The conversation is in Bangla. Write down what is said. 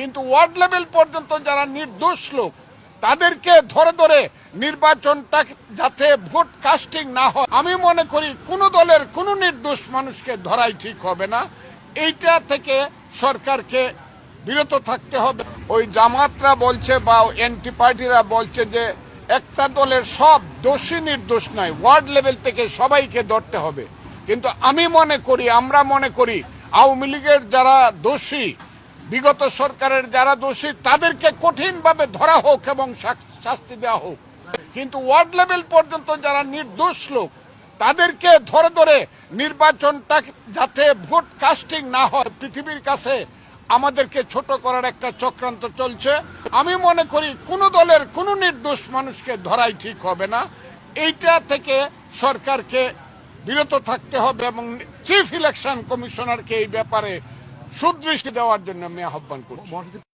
কিন্তু ওয়ার্ড লেভেল পর্যন্ত যারা নির্দোষ লোক তাদেরকে ধরে ধরে নির্বাচনটা যাতে ভোট কাস্টিং না হয়, আমি মনে করি কোন দলের কোন নির্দোষ মানুষকে ধরাই ঠিক হবে না। এইটা থেকে সরকারকে বিরত থাকতে হবে। ওই জামাতরা বলছে বা এনটি পার্টিরা বলছে যে একটা দলের সব দোষী নির্দোষ নয়, ওয়ার্ড লেভেল থেকে সবাইকে ধরতে হবে। কিন্তু আমি মনে করি, আমরা মনে করি আওয়ামী লীগের যারা দোষী, বিগত সরকারের যারা দোষী তাদেরকে কঠিনভাবে ধরা হোক এবং শাস্তি দেওয়া হোক। কিন্তু ওয়ার্ড লেভেল পর্যন্ত যারা নির্দোষ লোক তাদেরকে ধরে ধরে নির্বাচনটা যাতে ভোট কাস্টিং না হয়, পৃথিবীর কাছে আমাদেরকে ছোট করার একটা চক্রান্ত চলছে। আমি মনে করি কোন দলের কোন নির্দোষ মানুষকে ধরাই ঠিক হবে না। এইটা থেকে সরকারকে বিরত থাকতে হবে এবং চিফ ইলেকশন কমিশনারকে এই ব্যাপারে সুদৃষ্টি দেওয়ার জন্য আমি আহ্বান করছি।